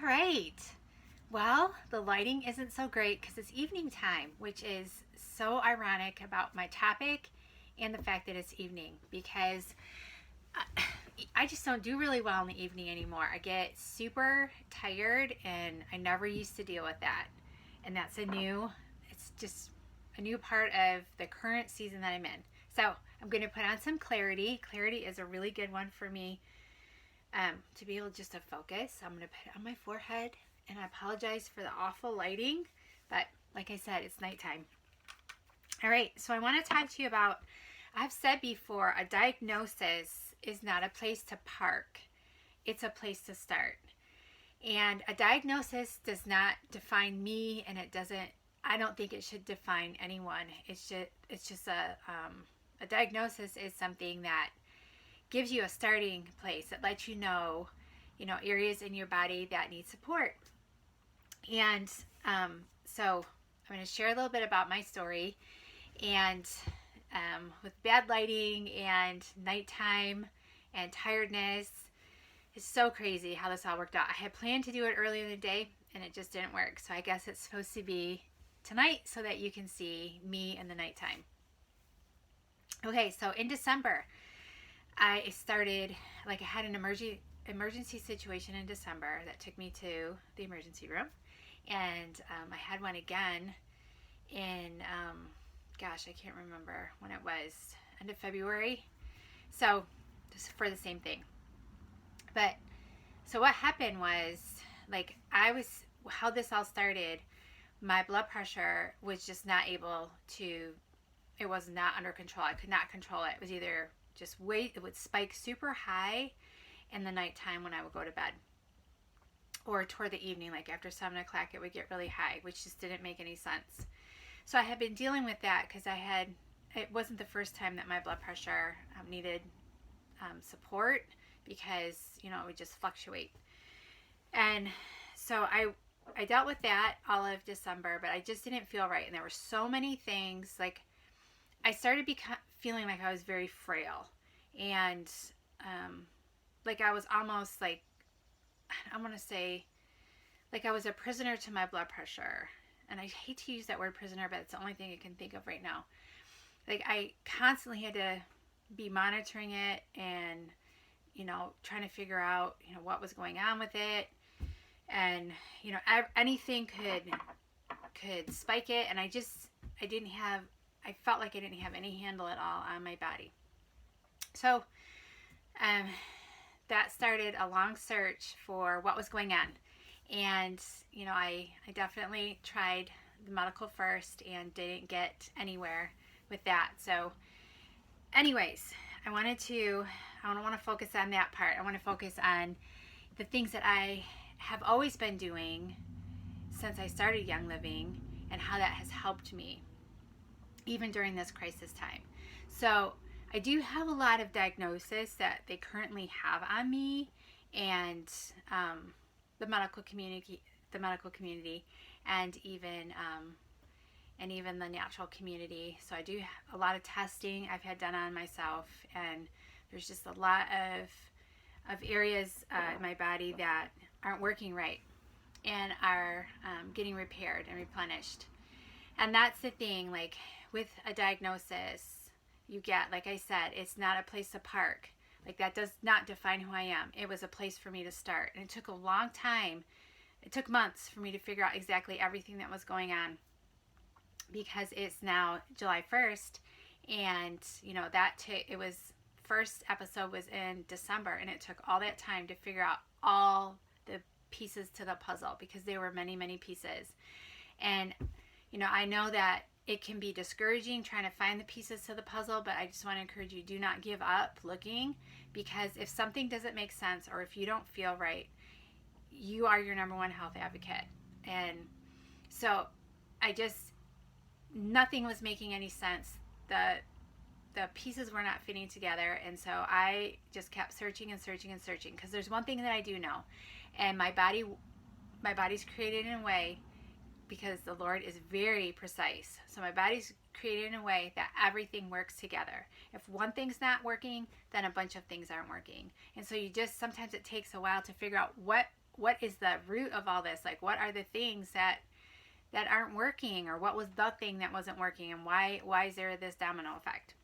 All right. Well, the lighting isn't so great because it's evening time, which is so ironic about my topic and the fact that it's evening because I just don't do really well in the evening anymore. I get super tired and I never used to deal with that. And it's just a new part of the current season that I'm in. So I'm going to put on some clarity. Clarity is a really good one for me to be able just to focus. I'm going to put it on my forehead, and I apologize for the awful lighting, but like I said, it's nighttime. All right, so I want to talk to you about, I've said before, a diagnosis is not a place to park, it's a place to start. And a diagnosis does not define me, and I don't think it should define anyone. It's just a diagnosis is something that gives you a starting place that lets areas in your body that need support. And so I'm going to share a little bit about my story. And with bad lighting and nighttime and tiredness, it's so crazy how this all worked out. I had planned to do it earlier in the day and it just didn't work. So I guess it's supposed to be tonight so that you can see me in the nighttime. Okay, so in December, I started, I had an emergency situation in December that took me to the emergency room. And I had one again in, I can't remember when it was, end of February. So, just for the same thing. But, so what happened was, how this all started, my blood pressure was just not it was not under control. I could not control it. It was either it would spike super high in the nighttime when I would go to bed, or toward the evening, like after 7 o'clock, it would get really high, which just didn't make any sense. So I had been dealing with that because it wasn't the first time that my blood pressure needed support because, it would just fluctuate. And so I dealt with that all of December, but I just didn't feel right. And there were so many things, I started feeling like I was very frail. And I was almost I want to say, I was a prisoner to my blood pressure. And I hate to use that word prisoner, but it's the only thing I can think of right now. I constantly had to be monitoring it and, trying to figure out, what was going on with it. And, anything could spike it. And I felt like I didn't have any handle at all on my body. So, that started a long search for what was going on. And, I definitely tried the medical first and didn't get anywhere with that. So anyways, I want to focus on that part. I want to focus on the things that I have always been doing since I started Young Living and how that has helped me even during this crisis time. So I do have a lot of diagnoses that they currently have on me, and the medical community, and even the natural community. So I do a lot of testing I've had done on myself, and there's just a lot of areas in my body that aren't working right and are getting repaired and replenished. And that's the thing, with a diagnosis, you get, like I said, it's not a place to park. That does not define who I am. It was a place for me to start. And it took a long time. It took months for me to figure out exactly everything that was going on, because it's now July 1st. And, it was, first episode was in December, and it took all that time to figure out all the pieces to the puzzle, because there were many, many pieces. And, I know that it can be discouraging trying to find the pieces to the puzzle, but I just want to encourage you, do not give up looking, because if something doesn't make sense or if you don't feel right, you are your number one health advocate. And so nothing was making any sense. The pieces were not fitting together, and so I just kept searching and searching and searching, because there's one thing that I do know, and my body's created in a way, because the Lord is very precise. So my body's created in a way that everything works together. If one thing's not working, then a bunch of things aren't working. And so sometimes it takes a while to figure out what what is the root of all this? Like, what are the things that aren't working, or what was the thing that wasn't working, and why is there this domino effect?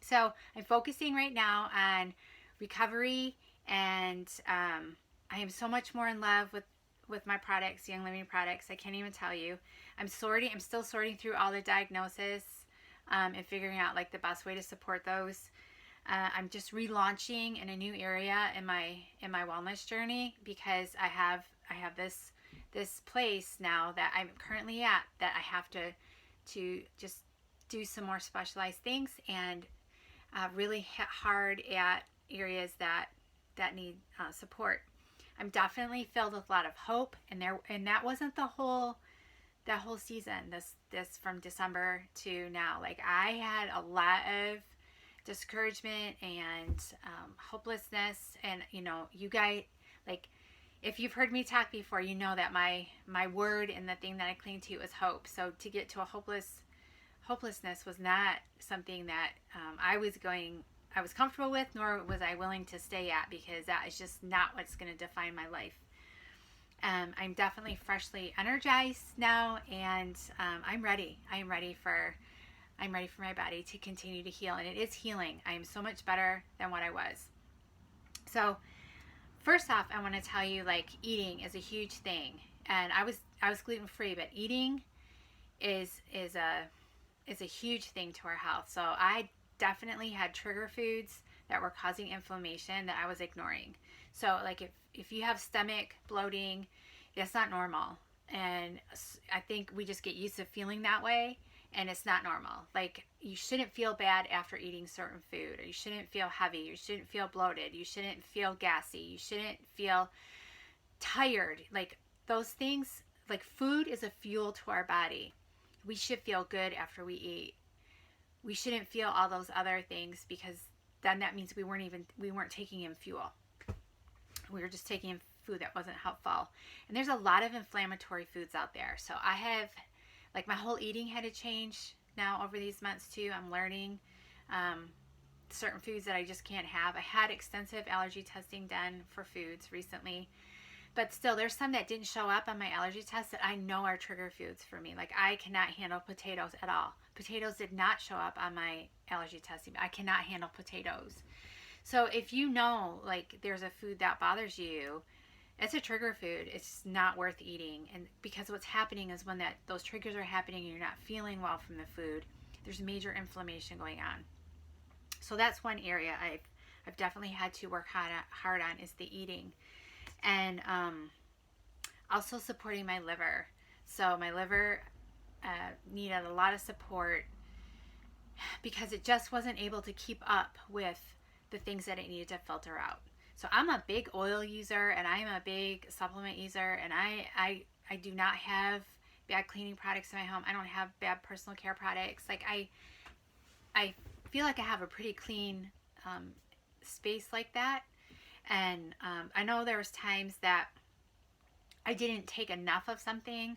So I'm focusing right now on recovery, and I am so much more in love with my products, Young Living products. I can't even tell you. I'm still sorting through all the diagnoses, and figuring out like the best way to support those. I'm just relaunching in a new area in my wellness journey, because I have this place now that I'm currently at, that I have to just do some more specialized things, and really hit hard at areas that need support. I'm definitely filled with a lot of hope, and that wasn't that whole season. This from December to now. Like, I had a lot of discouragement and hopelessness, and you guys, like, if you've heard me talk before, you know that my word and the thing that I cling to is hope. So to get to a hopelessness was not something that I was comfortable with, nor was I willing to stay at, because that is just not what's going to define my life. I'm definitely freshly energized now, and I'm ready. I'm ready for my body to continue to heal, and it is healing. I am so much better than what I was. So first off, I want to tell you, like, eating is a huge thing, and I was gluten free, but eating is a huge thing to our health. So I definitely had trigger foods that were causing inflammation that I was ignoring. So like, if you have stomach bloating, that's not normal, and I think we just get used to feeling that way, and it's not normal. Like, you shouldn't feel bad after eating certain food, or you shouldn't feel heavy, you shouldn't feel bloated, you shouldn't feel gassy, you shouldn't feel tired. Like, those things, like, food is a fuel to our body. We should feel good after we eat. We shouldn't feel all those other things, because then that means we weren't taking in fuel. We were just taking in food that wasn't helpful. And there's a lot of inflammatory foods out there. So I have, like, my whole eating had to change now over these months too. I'm learning certain foods that I just can't have. I had extensive allergy testing done for foods recently, but still, there's some that didn't show up on my allergy test that I know are trigger foods for me. Like, I cannot handle potatoes at all. Potatoes did not show up on my allergy testing. I cannot handle potatoes. So if you know, like, there's a food that bothers you, it's a trigger food. It's not worth eating. And because what's happening is, when those triggers are happening and you're not feeling well from the food, there's major inflammation going on. So that's one area I've definitely had to work hard on, is the eating. And also supporting my liver. So my liver needed a lot of support, because it just wasn't able to keep up with the things that it needed to filter out. So I'm a big oil user, and I'm a big supplement user, and I do not have bad cleaning products in my home. I don't have bad personal care products. Like, I feel like I have a pretty clean space like that. And I know there was times that I didn't take enough of something,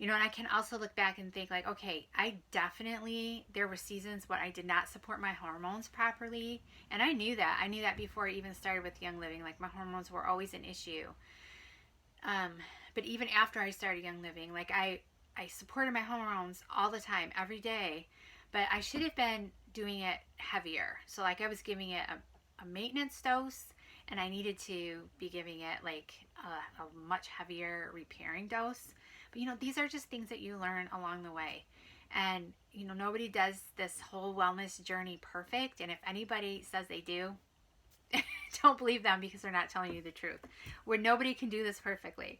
and I can also look back and think, like, okay, there were seasons when I did not support my hormones properly. And I knew that before I even started with Young Living. Like, my hormones were always an issue. But even after I started Young Living, like, I supported my hormones all the time, every day, but I should have been doing it heavier. So, like, I was giving it a maintenance dose, and I needed to be giving it, like, a much heavier repairing dose. But, these are just things that you learn along the way. And, nobody does this whole wellness journey perfect. And if anybody says they do, don't believe them, because they're not telling you the truth. Where nobody can do this perfectly.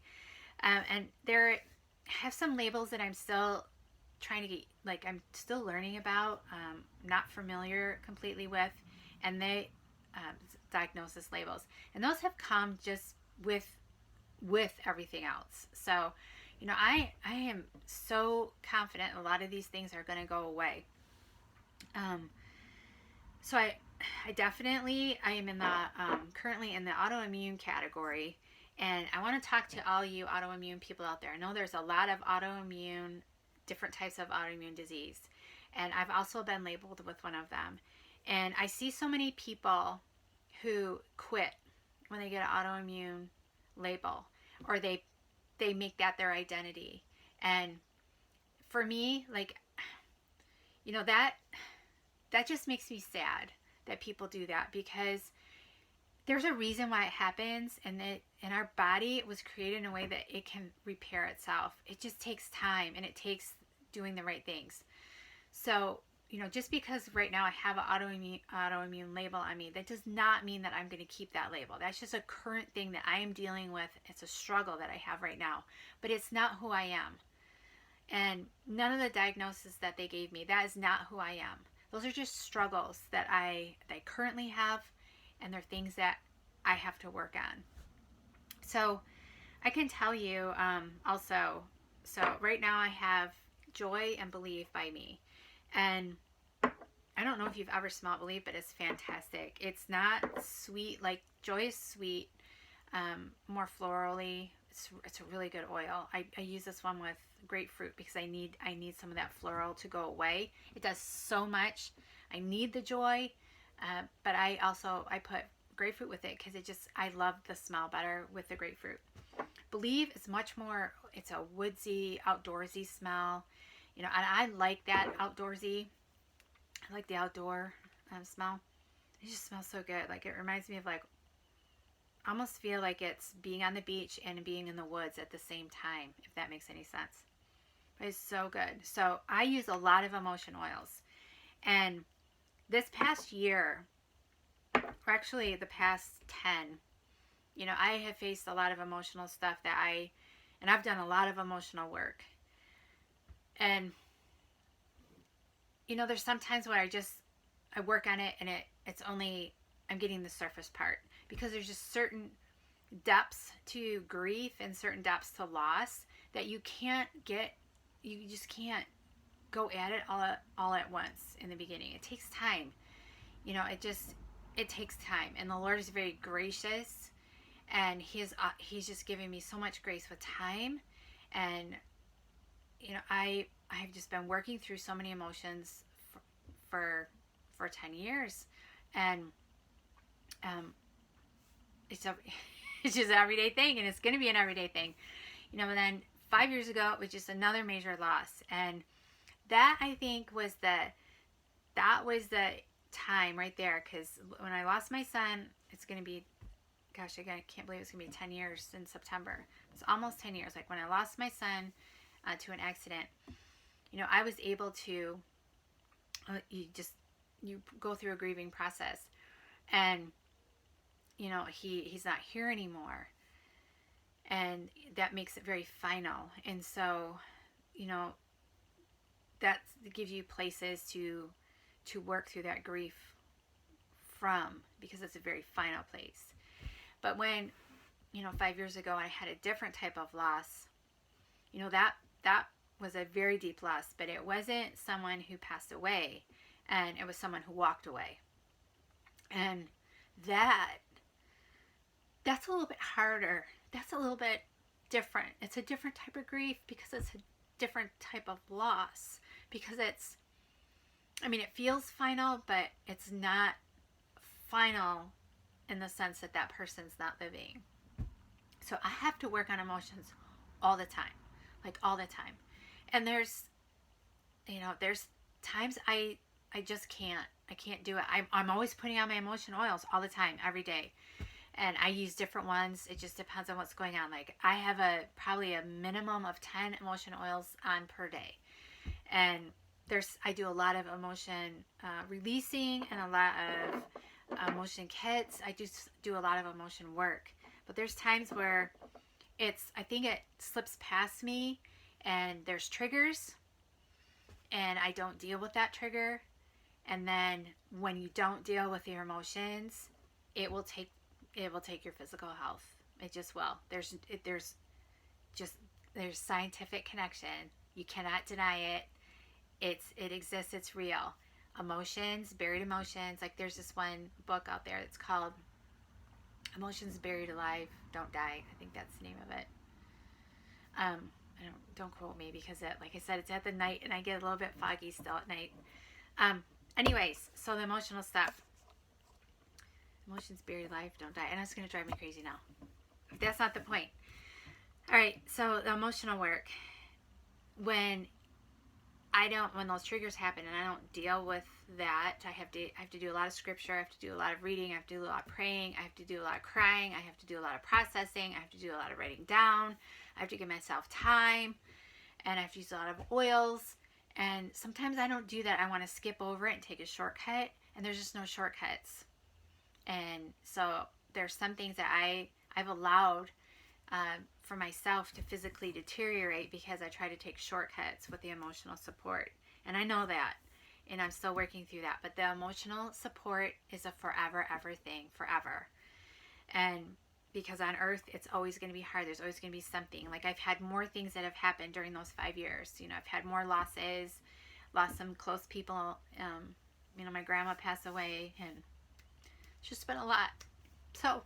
And there have some labels that I'm still trying to get, like, I'm still learning about, not familiar completely with. And they, diagnosis labels. And those have come just with everything else. So, I am so confident a lot of these things are going to go away. So I am in the currently in the autoimmune category, and I want to talk to all you autoimmune people out there. I know there's a lot of different types of autoimmune disease, and I've also been labeled with one of them. And I see so many people who quit when they get an autoimmune label, or they make that their identity. And for me, like, that just makes me sad that people do that, because there's a reason why it happens, and that in our body it was created in a way that it can repair itself. It just takes time, and it takes doing the right things. So, just because right now I have an autoimmune label on me, that does not mean that I'm going to keep that label. That's just a current thing that I am dealing with. It's a struggle that I have right now, but it's not who I am. And none of the diagnoses that they gave me, that is not who I am. Those are just struggles that I currently have, and they're things that I have to work on. So I can tell you also, so right now I have Joy and Believe by me. And I don't know if you've ever smelled Believe, but it's fantastic. It's not sweet, like Joy is sweet, more florally. It's a really good oil. I use this one with grapefruit because I need some of that floral to go away. It does so much. I need the Joy, but I put grapefruit with it because I love the smell better with the grapefruit. Believe is much more, it's a woodsy, outdoorsy smell, and I like that outdoorsy. I like the outdoor smell. It just smells so good. Like, it reminds me of, like, I almost feel like it's being on the beach and being in the woods at the same time, if that makes any sense. But it's so good. So I use a lot of emotion oils. And this past year, or actually the past 10, I have faced a lot of emotional stuff and I've done a lot of emotional work. And, there's sometimes when I work on it, and it's only, I'm getting the surface part, because there's just certain depths to grief and certain depths to loss that you just can't go at it all at once in the beginning. It takes time. It takes time. And the Lord is very gracious, and he's just giving me so much grace with time. And, I've just been working through so many emotions for 10 years. And, it's just an everyday thing, and it's going to be an everyday thing, and then 5 years ago, it was just another major loss. And that, I think, was the time right there. Because when I lost my son, it's going to be, gosh, I can't believe it's going to be 10 years in September. It's almost 10 years. Like, when I lost my son to an accident, I was able to, you go through a grieving process. And, he's not here anymore. And that makes it very final. And so, that gives you places to work through that grief from, because it's a very final place. But when, 5 years ago, I had a different type of loss, that was a very deep loss, but it wasn't someone who passed away, and it was someone who walked away. And that's a little bit harder. That's a little bit different. It's a different type of grief, because it's a different type of loss, because it feels final, but it's not final in the sense that that person's not living. So I have to work on emotions all the time, like all the time. And there's times I just can't. I can't do it. I'm always putting on my emotion oils all the time, every day. And I use different ones. It just depends on what's going on. Like, I have probably a minimum of 10 emotion oils on per day. And I do a lot of emotion releasing, and a lot of emotion kits. I just do a lot of emotion work. But there's times where I think it slips past me, and there's triggers, and I don't deal with that trigger. And then when you don't deal with your emotions, it will take your physical health. It just will. There's scientific connection. You cannot deny it. It exists. It's real. Emotions, buried emotions. Like, there's this one book out there that's called Emotions Buried Alive Don't Die. I think that's the name of it. Don't quote me, because like I said, it's at the night, and I get a little bit foggy still at night. Anyways, so the emotional stuff. Emotions buried alive don't die. And it's going to drive me crazy now. That's not the point. All right, so the emotional work. When when those triggers happen and I don't deal with that, I have to do a lot of scripture, I have to do a lot of reading, I have to do a lot of praying, I have to do a lot of crying, I have to do a lot of processing, I have to do a lot of writing down, I have to give myself time, and I have to use a lot of oils. And sometimes I don't do that. I want to skip over it and take a shortcut, and there's just no shortcuts. And so there's some things that I've allowed for myself to physically deteriorate because I try to take shortcuts with the emotional support. And I know that, and I'm still working through that. But the emotional support is a forever, everything, forever. And because on earth, it's always going to be hard. There's always going to be something. Like, I've had more things that have happened during those 5 years. You know, I've had more losses, lost some close people. You know, my grandma passed away, and it's just been a lot. So,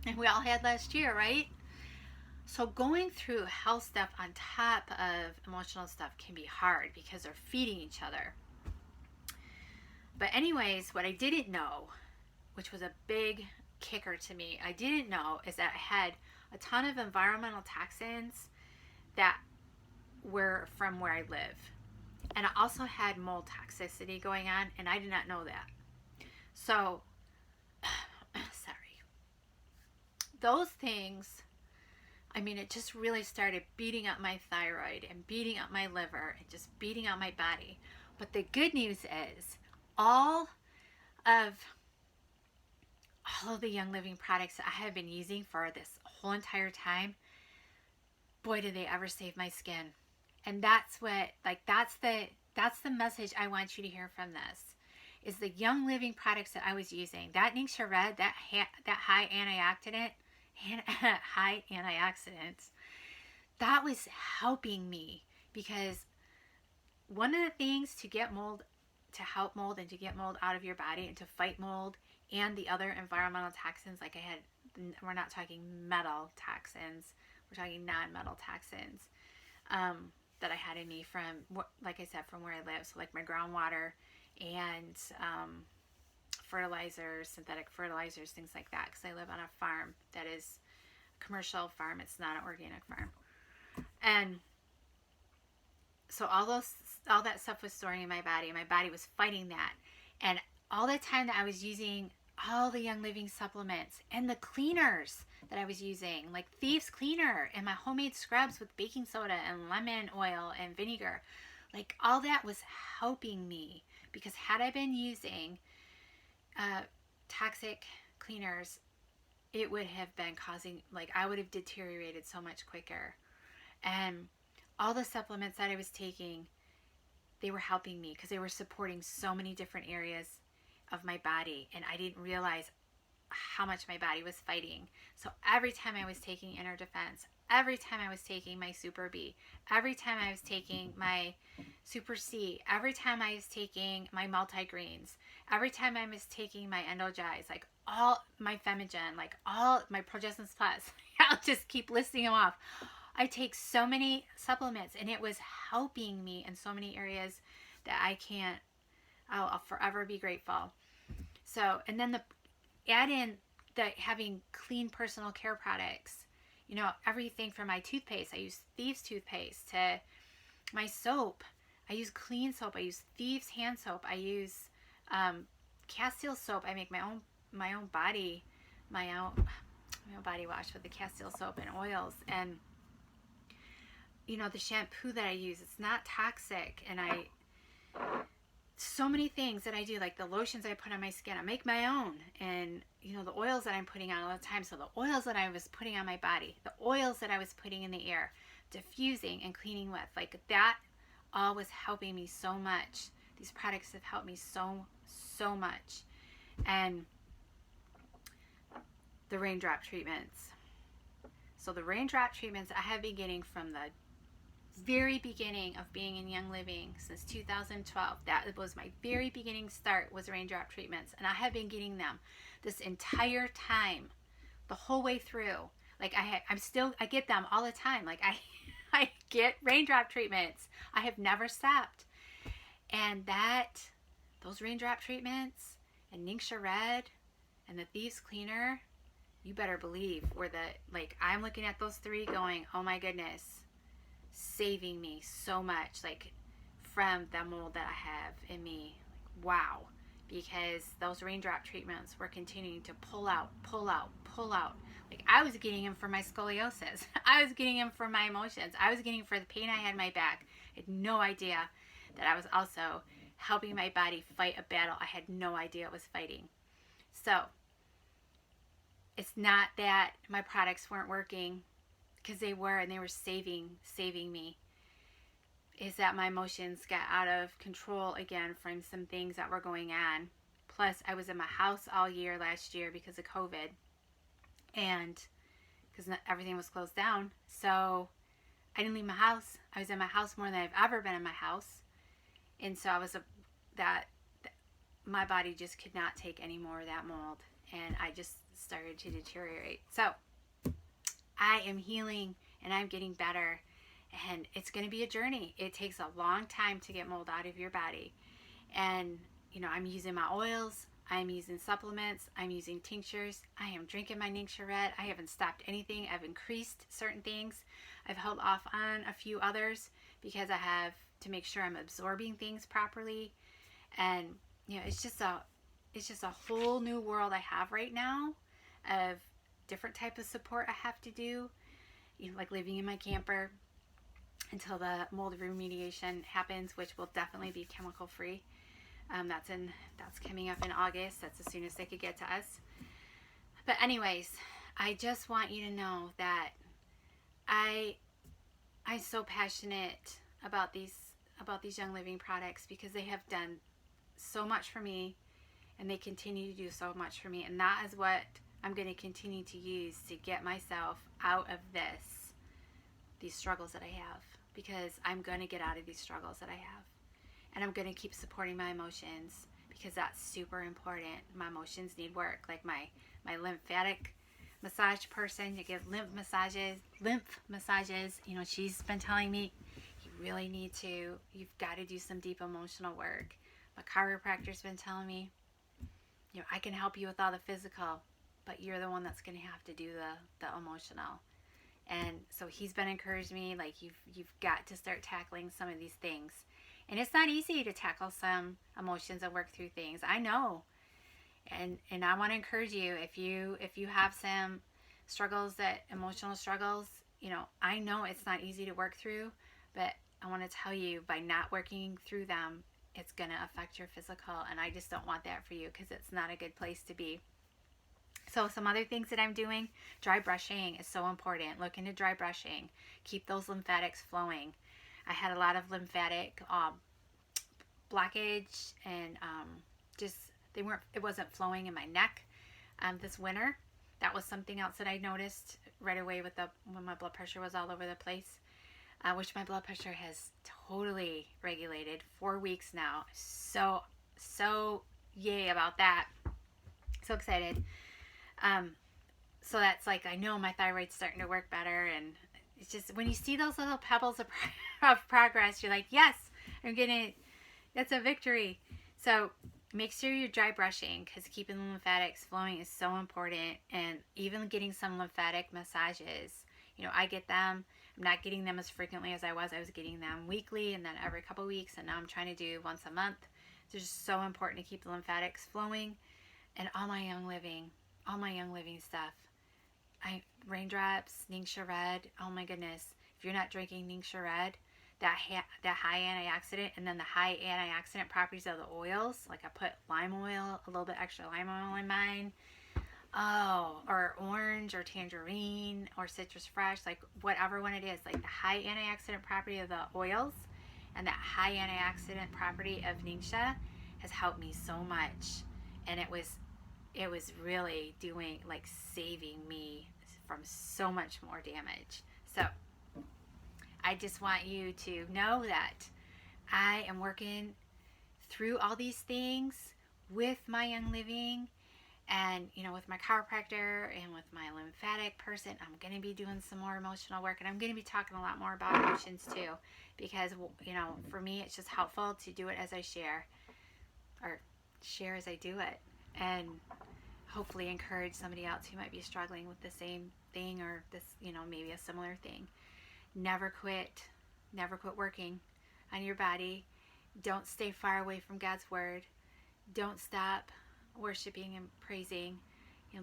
and we all had last year, right? So going through health stuff on top of emotional stuff can be hard because they're feeding each other. But anyways, what I didn't know, which was a big kicker to me, I didn't know is that I had a ton of environmental toxins that were from where I live. And I also had mold toxicity going on, and I did not know that. So, sorry. Those things, I mean, it just really started beating up my thyroid and beating up my liver and just beating up my body. But the good news is all of the Young Living products that I have been using for this whole entire time, boy, did they ever save my skin. And that's what, like, that's the message I want you to hear from this, is the Young Living products that I was using. That Ningxia Red, that high antioxidants, that was helping me, because one of the things to help mold and to get mold out of your body and to fight mold and the other environmental toxins, like I had, we're not talking metal toxins, we're talking non-metal toxins, that I had in me from, like I said, from where I live. So like my groundwater and fertilizers, synthetic fertilizers, things like that, because I live on a farm that is a commercial farm. It's not an organic farm. And so all that stuff was storing in my body, and my body was fighting that. And all the time that I was using all the Young Living supplements and the cleaners that I was using, like Thieves Cleaner and my homemade scrubs with baking soda and lemon oil and vinegar, like all that was helping me. Because had I been using toxic cleaners, it would have been causing, like, I would have deteriorated so much quicker. And all the supplements that I was taking, they were helping me because they were supporting so many different areas of my body, and I didn't realize how much my body was fighting. So every time I was taking Inner Defense, every time I was taking my Super B, every time I was taking my Super C, every time I was taking my multigreens, every time I was taking my Endogize, like all my Femigen, like all my Progestins Plus, I'll just keep listing them off. I take so many supplements, and it was helping me in so many areas that I'll forever be grateful. So, and then add in the having clean personal care products, you know, everything from my toothpaste. I use Thieves toothpaste to my soap. I use clean soap. I use Thieves hand soap. I use Castile soap. I make my own body wash with the Castile soap and oils. And you know, the shampoo that I use, it's not toxic. And so many things that I do, like the lotions I put on my skin, I make my own. And you know, the oils that I'm putting on all the time. So the oils that I was putting on my body, the oils that I was putting in the air, diffusing and cleaning with, like that all was helping me so much. These products have helped me so much. And the raindrop treatments. So the raindrop treatments I have been getting from the very beginning of being in Young Living since 2012. That was my very beginning start, was raindrop treatments, and I have been getting them this entire time, the whole way through. Like I get them all the time. Like I get raindrop treatments. I have never stopped. And those raindrop treatments and Ningxia Red and the Thieves Cleaner, you better believe where I'm looking at those 3 going, oh my goodness, saving me so much, like from the mold that I have in me. Like, wow. Because those raindrop treatments were continuing to pull out, pull out, pull out. Like, I was getting them for my scoliosis. I was getting them for my emotions. I was getting them for the pain I had in my back. I had no idea that I was also helping my body fight a battle I had no idea it was fighting. So, it's not that my products weren't working, because they were, and they were saving me. Is that my emotions got out of control again from some things that were going on. Plus, I was in my house all year last year because of COVID, and because everything was closed down. So I didn't leave my house. I was in my house more than I've ever been in my house. And so I was my body just could not take any more of that mold, and I just started to deteriorate. So I am healing and I'm getting better, and it's going to be a journey. It takes a long time to get mold out of your body. And I'm using my oils, I'm using supplements, I'm using tinctures, I am drinking my Ningxia Red. I haven't stopped anything. I've increased certain things. I've held off on a few others because I have to make sure I'm absorbing things properly. And it's just a whole new world I have right now of different type of support I have to do, like living in my camper until the mold remediation happens, which will definitely be chemical free. That's coming up in August. That's as soon as they could get to us. But anyways, I just want you to know that I'm so passionate about these Young Living products, because they have done so much for me, and they continue to do so much for me, and that is what I'm going to continue to use to get myself out of these struggles that I have, because I'm going to get out of these struggles that I have, and I'm going to keep supporting my emotions, because that's super important. My emotions need work. Like my lymphatic massage person, you give lymph massages. She's been telling me, you've got to do some deep emotional work. My chiropractor's been telling me, I can help you with all the physical, but you're the one that's going to have to do the emotional. And so he's been encouraging me, like, you've got to start tackling some of these things. And it's not easy to tackle some emotions and work through things. I know. And I want to encourage you, if you have some struggles, emotional struggles, I know it's not easy to work through, but I want to tell you, by not working through them, it's going to affect your physical, and I just don't want that for you, because it's not a good place to be. So some other things that I'm doing, dry brushing is so important. Look into dry brushing. Keep those lymphatics flowing. I had a lot of lymphatic blockage, and it wasn't flowing in my neck this winter. That was something else that I noticed right away when my blood pressure was all over the place. Which my blood pressure has totally regulated 4 weeks now. So yay about that. So excited. So that's like, I know my thyroid's starting to work better, and it's just, when you see those little pebbles of progress, you're like, yes, that's a victory. So make sure you're dry brushing, because keeping the lymphatics flowing is so important. And even getting some lymphatic massages, I get them. I'm not getting them as frequently as I was. I was getting them weekly and then every couple weeks, and now I'm trying to do once a month. It's just so important to keep the lymphatics flowing. And all my Young Living stuff. Raindrops, Ningxia Red. Oh my goodness. If you're not drinking Ningxia Red, that high antioxidant, and then the high antioxidant properties of the oils, like I put lime oil, a little bit extra lime oil in mine. Oh, or orange or tangerine or citrus fresh, like whatever one it is, like the high antioxidant property of the oils and that high antioxidant property of Ningxia has helped me so much. And it was really saving me from so much more damage. So I just want you to know that I am working through all these things with my Young Living, and with my chiropractor and with my lymphatic person. I'm going to be doing some more emotional work, and I'm going to be talking a lot more about emotions too, because for me, it's just helpful to do it as I share, or share as I do it. And hopefully encourage somebody else who might be struggling with the same thing, or this, maybe a similar thing. Never quit. Never quit working on your body. Don't stay far away from God's word. Don't stop worshiping and praising.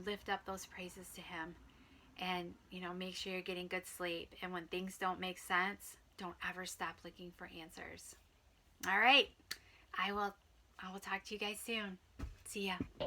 Lift up those praises to him. And, make sure you're getting good sleep. And when things don't make sense, don't ever stop looking for answers. All right. I will talk to you guys soon. See ya.